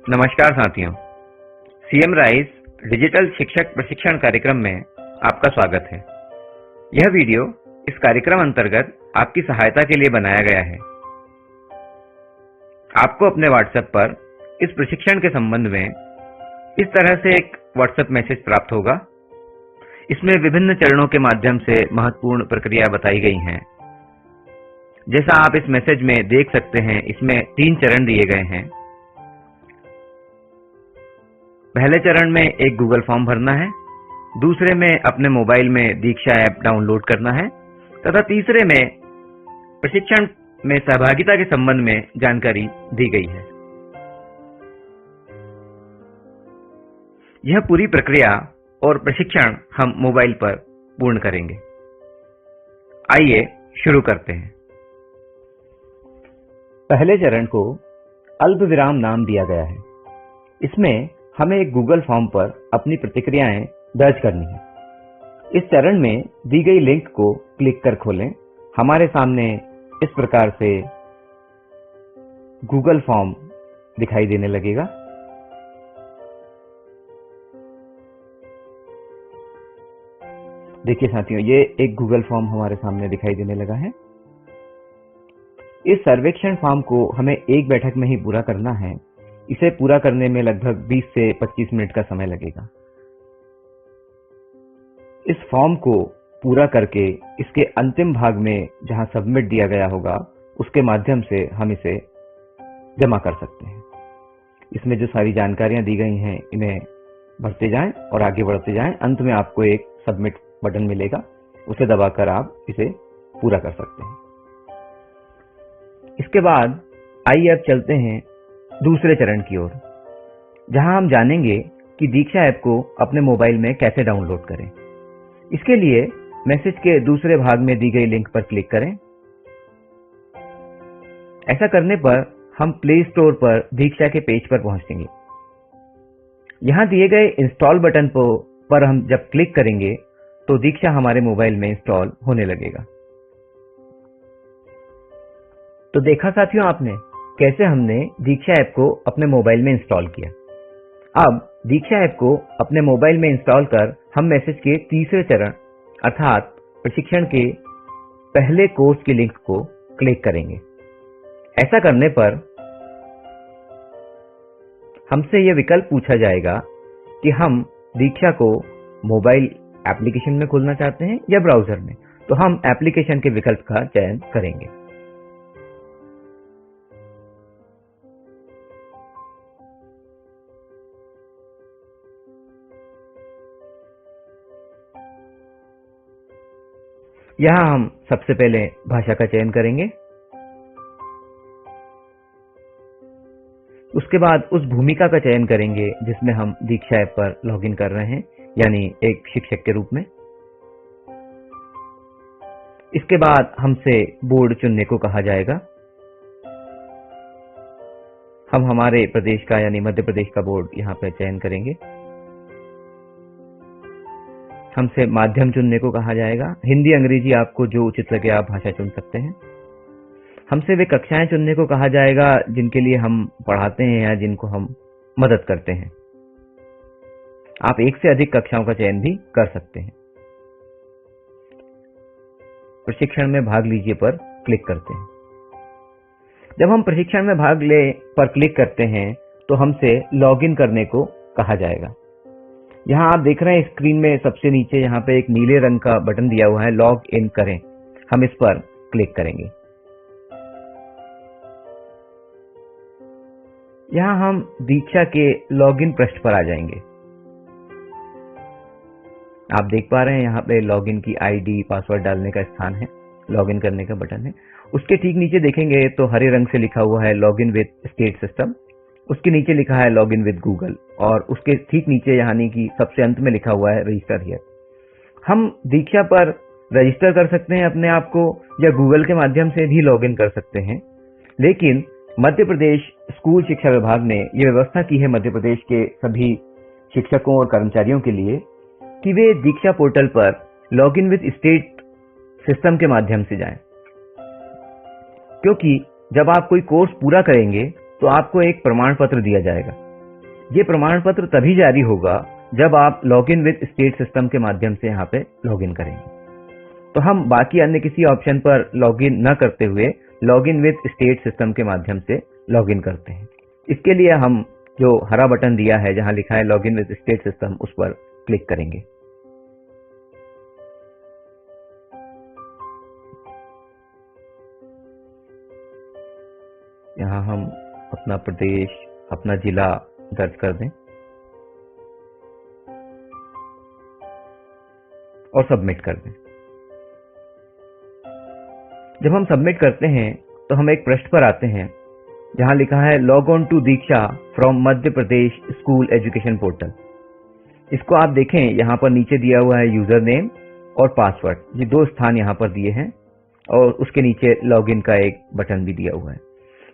नमस्कार साथियों, CM rise digital शिक्षक प्रशिक्षण कार्यक्रम में आपका स्वागत है। यह वीडियो इस कार्यक्रम अंतर्गत आपकी सहायता के लिए बनाया गया है। आपको अपने व्हाट्सएप पर इस प्रशिक्षण के संबंध में इस तरह से एक व्हाट्सएप मैसेज प्राप्त होगा। इसमें विभिन्न चरणों के माध्यम से महत्वपूर्ण प्रक्रिया बताई गई हैं। जैसा आप इस मैसेज में देख सकते हैं, इसमें 3 चरण दिए गए हैं। पहले चरण में एक गूगल फॉर्म भरना है, दूसरे में अपने मोबाइल में दीक्षा ऐप डाउनलोड करना है तथा तीसरे में प्रशिक्षण में सहभागिता के संबंध में जानकारी दी गई है। यह पूरी प्रक्रिया और प्रशिक्षण हम मोबाइल पर पूर्ण करेंगे। आइए शुरू करते हैं। पहले चरण को अल्प विराम नाम दिया गया है। इसमें हमें एक गूगल फॉर्म पर अपनी प्रतिक्रियाएं दर्ज करनी है। इस चरण में दी गई लिंक को क्लिक कर खोलें। हमारे सामने इस प्रकार से गूगल फॉर्म दिखाई देने लगेगा। देखिए साथियों, ये एक गूगल फॉर्म हमारे सामने दिखाई देने लगा है। इस सर्वेक्षण फॉर्म को हमें एक बैठक में ही पूरा करना है। इसे पूरा करने में लगभग 20 से 25 मिनट का समय लगेगा। इस फॉर्म को पूरा करके इसके अंतिम भाग में जहां सबमिट दिया गया होगा, उसके माध्यम से हम इसे जमा कर सकते हैं। इसमें जो सारी जानकारियां दी गई हैं, इन्हें भरते जाएं और आगे बढ़ते जाएं। अंत में आपको एक सबमिट बटन मिलेगा, उसे दबाकर आप इसे पूरा कर सकते हैं। इसके बाद आइए अब चलते हैं दूसरे चरण की ओर, जहां हम जानेंगे कि दीक्षा ऐप को अपने मोबाइल में कैसे डाउनलोड करें। इसके लिए मैसेज के दूसरे भाग में दी गई लिंक पर क्लिक करें। ऐसा करने पर हम प्ले स्टोर पर दीक्षा के पेज पर पहुंचेंगे। यहां दिए गए इंस्टॉल बटन पर हम जब क्लिक करेंगे तो दीक्षा हमारे मोबाइल में इंस्टॉल होने लगेगा। तो देखा साथियों आपने कैसे हमने दीक्षा ऐप को अपने मोबाइल में इंस्टॉल किया। अब दीक्षा ऐप को अपने मोबाइल में इंस्टॉल कर हम मैसेज के तीसरे चरण अर्थात प्रशिक्षण के पहले कोर्स की लिंक को क्लिक करेंगे। ऐसा करने पर हमसे यह विकल्प पूछा जाएगा कि हम दीक्षा को मोबाइल एप्लीकेशन में खोलना चाहते हैं या ब्राउजर में। तो हम एप्लीकेशन के विकल्प का चयन करेंगे। यहां हम सबसे पहले भाषा का चयन करेंगे। उसके बाद उस भूमिका का चयन करेंगे जिसमें हम दीक्षा ऐप पर लॉगिन कर रहे हैं, यानी एक शिक्षक के रूप में। इसके बाद हमसे बोर्ड चुनने को कहा जाएगा। हम हमारे प्रदेश का यानी मध्य प्रदेश का बोर्ड यहां पर चयन करेंगे। हमसे माध्यम चुनने को कहा जाएगा। हिंदी अंग्रेजी आपको जो उचित लगे आप भाषा चुन सकते हैं। हमसे वे कक्षाएं चुनने को कहा जाएगा जिनके लिए हम पढ़ाते हैं या जिनको हम मदद करते हैं। आप एक से अधिक कक्षाओं का चयन भी कर सकते हैं। प्रशिक्षण में भाग लीजिए पर क्लिक करते हैं। जब हम प्रशिक्षण में भाग ले पर क्लिक करते हैं तो हमसे लॉगिन करने को कहा जाएगा। यहां आप देख रहे हैं स्क्रीन में सबसे नीचे यहां पे एक नीले रंग का बटन दिया हुआ है, लॉग इन करें। हम इस पर क्लिक करेंगे। यहां हम दीक्षा के लॉगिन पृष्ठ पर आ जाएंगे। आप देख पा रहे हैं यहां पे लॉगिन की आईडी पासवर्ड डालने का स्थान है, लॉगिन करने का बटन है। उसके ठीक नीचे देखेंगे तो हरे रंग से लिखा हुआ है लॉगिन विद स्टेट सिस्टम। उसके नीचे लिखा है लॉगिन विद गूगल और उसके ठीक नीचे यानी कि सबसे अंत में लिखा हुआ है रजिस्टर हियर। हम दीक्षा पर रजिस्टर कर सकते हैं अपने आप को या गूगल के माध्यम से भी लॉगिन कर सकते हैं। लेकिन मध्य प्रदेश स्कूल शिक्षा विभाग ने यह व्यवस्था की है मध्य प्रदेश के सभी शिक्षकों और कर्मचारियों के लिए कि वे दीक्षा पोर्टल पर लॉगिन विद स्टेट सिस्टम के माध्यम से जाएं। क्योंकि जब आप कोई कोर्स पूरा करेंगे तो आपको एक प्रमाण पत्र दिया जाएगा ये प्रमाण पत्र तभी जारी होगा जब आप लॉगिन विद स्टेट सिस्टम के माध्यम से यहाँ पे लॉगिन करेंगे। तो हम बाकी अन्य किसी ऑप्शन पर लॉगिन न करते हुए लॉगिन विद स्टेट सिस्टम के माध्यम से लॉगिन करते हैं। इसके लिए हम जो हरा बटन दिया है जहां लिखा है लॉगिन विद स्टेट सिस्टम, उस पर क्लिक करेंगे। यहां हम अपना प्रदेश, अपना जिला दर्ज कर दें और सबमिट कर दें। जब हम सबमिट करते हैं तो हम एक पृष्ठ पर आते हैं जहां लिखा है log on to Diksha from Madhya Pradesh school education portal. इसको आप देखें, यहाँ पर नीचे दिया हुआ है यूजर नेम और पासवर्ड, ये दो स्थान यहाँ पर दिए हैं और उसके नीचे लॉगिन का एक बटन भी दिया हुआ है।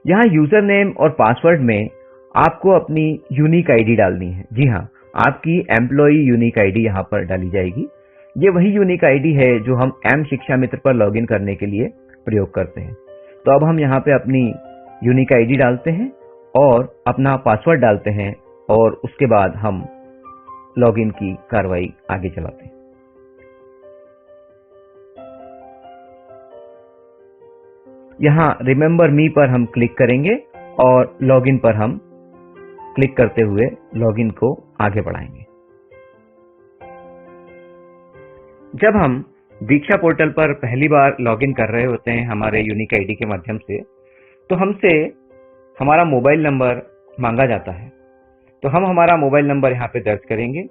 यहाँ यूजर नेम और पासवर्ड में आपको अपनी यूनिक आईडी डालनी है। जी हाँ, आपकी एम्प्लॉई यूनिक आईडी यहाँ पर डाली जाएगी। ये वही यूनिक आईडी है जो हम एम शिक्षा मित्र पर लॉगिन करने के लिए प्रयोग करते हैं। तो अब हम यहाँ पे अपनी यूनिक आईडी डालते हैं और अपना पासवर्ड डालते हैं और उसके बाद हम लॉगिन की कार्रवाई आगे चलाते हैं। यहाँ रिमेंबर मी पर हम क्लिक करेंगे और लॉगिन पर हम क्लिक करते हुए लॉगिन को आगे बढ़ाएंगे। जब हम दीक्षा पोर्टल पर पहली बार लॉगिन कर रहे होते हैं हमारे यूनिक आईडी के माध्यम से, तो हमसे हमारा मोबाइल नंबर मांगा जाता है। तो हम हमारा मोबाइल नंबर यहाँ पे दर्ज करेंगे।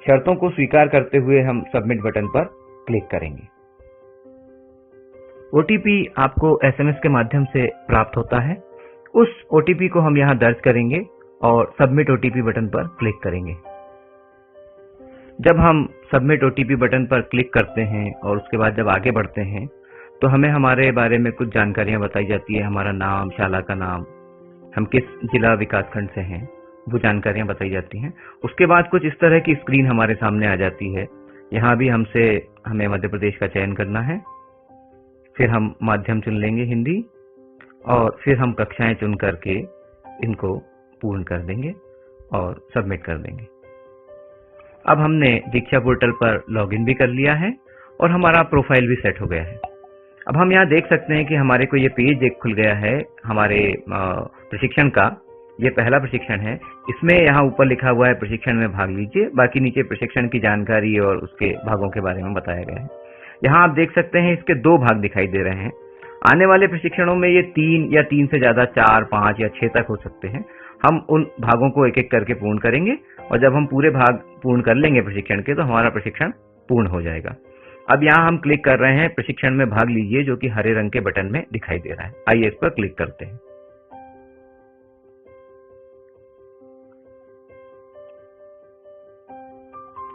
शर्तों को स्वीकार करते हुए हम सबमिट बटन पर क्लिक करेंगे। ओटीपी आपको एसएमएस के माध्यम से प्राप्त होता है। उस ओटीपी को हम यहाँ दर्ज करेंगे और सबमिट ओटीपी बटन पर क्लिक करेंगे। जब हम सबमिट ओटीपी बटन पर क्लिक करते हैं और उसके बाद जब आगे बढ़ते हैं तो हमें हमारे बारे में कुछ जानकारियां बताई जाती है। हमारा नाम, शाला का नाम, हम किस जिला विकासखंड से हैं, वो जानकारियां बताई जाती हैं। उसके बाद कुछ इस तरह की स्क्रीन हमारे सामने आ जाती है। यहाँ भी हमें मध्य प्रदेश का चयन करना है। फिर हम माध्यम चुन लेंगे हिंदी और फिर हम कक्षाएं चुन करके इनको पूर्ण कर देंगे और सबमिट कर देंगे। अब हमने दीक्षा पोर्टल पर लॉगिन भी कर लिया है और हमारा प्रोफाइल भी सेट हो गया है। अब हम यहाँ देख सकते हैं कि हमारे को ये पेज एक खुल गया है हमारे प्रशिक्षण का। ये पहला प्रशिक्षण है। इसमें यहाँ ऊपर लिखा हुआ है प्रशिक्षण में भाग लीजिए। बाकी नीचे प्रशिक्षण की जानकारी और उसके भागों के बारे में बताया गया है। यहाँ आप देख सकते हैं इसके 2 भाग दिखाई दे रहे हैं। आने वाले प्रशिक्षणों में ये 3 या 3 से ज्यादा 4, 5 या 6 तक हो सकते हैं। हम उन भागों को एक एक करके पूर्ण करेंगे और जब हम पूरे भाग पूर्ण कर लेंगे प्रशिक्षण के, तो हमारा प्रशिक्षण पूर्ण हो जाएगा। अब यहाँ हम क्लिक कर रहे हैं प्रशिक्षण में भाग लीजिए, जो कि हरे रंग के बटन में दिखाई दे रहा है। आइए इस पर क्लिक करते हैं।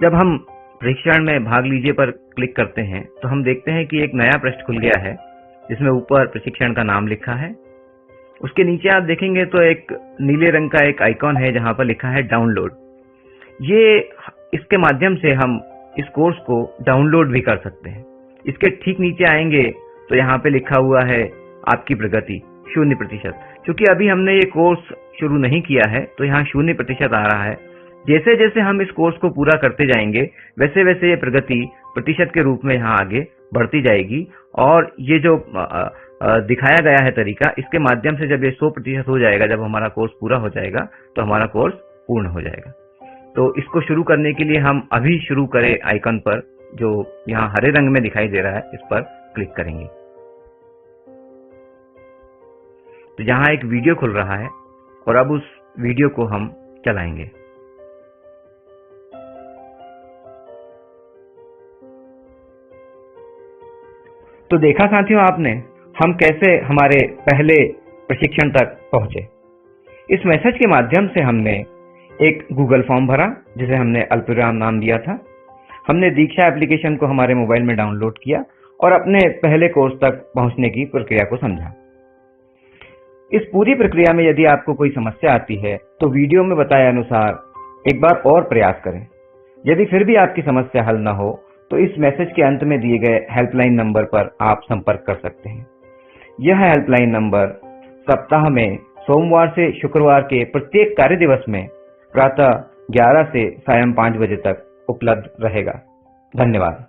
जब हम प्रशिक्षण में भाग लीजिए पर क्लिक करते हैं तो हम देखते हैं कि एक नया पृष्ठ खुल गया है जिसमें ऊपर प्रशिक्षण का नाम लिखा है। उसके नीचे आप देखेंगे तो एक नीले रंग का एक आइकॉन है जहां पर लिखा है डाउनलोड। इसके माध्यम से हम इस कोर्स को डाउनलोड भी कर सकते हैं। इसके ठीक नीचे आएंगे तो यहाँ पे लिखा हुआ है आपकी प्रगति 0%। क्योंकि अभी हमने ये कोर्स शुरू नहीं किया है तो यहाँ 0% आ रहा है। जैसे जैसे हम इस कोर्स को पूरा करते जाएंगे वैसे वैसे ये प्रगति प्रतिशत के रूप में यहाँ आगे बढ़ती जाएगी। और ये जो दिखाया गया है तरीका, इसके माध्यम से जब ये 100% हो जाएगा, जब हमारा कोर्स पूरा हो जाएगा तो हमारा कोर्स पूर्ण हो जाएगा। तो इसको शुरू करने के लिए हम अभी शुरू करें आइकन पर, जो यहाँ हरे रंग में दिखाई दे रहा है, इस पर क्लिक करेंगे। तो यहाँ एक वीडियो खुल रहा है और अब उस वीडियो को हम चलाएंगे। तो देखा साथियों आपने हम कैसे हमारे पहले प्रशिक्षण तक पहुंचे। इस मैसेज के माध्यम से हमने एक गूगल फॉर्म भरा जिसे हमने अल्पविराम नाम दिया था। हमने दीक्षा एप्लीकेशन को हमारे मोबाइल में डाउनलोड किया और अपने पहले कोर्स तक पहुंचने की प्रक्रिया को समझा। इस पूरी प्रक्रिया में यदि आपको कोई समस्या आती है तो वीडियो में बताए अनुसार एक बार और प्रयास करें। यदि फिर भी आपकी समस्या हल न हो तो इस मैसेज के अंत में दिए गए हेल्पलाइन नंबर पर आप संपर्क कर सकते हैं। यह हेल्पलाइन नंबर सप्ताह में सोमवार से शुक्रवार के प्रत्येक कार्य दिवस में प्रातः 11 से सायं 5 बजे तक उपलब्ध रहेगा। धन्यवाद।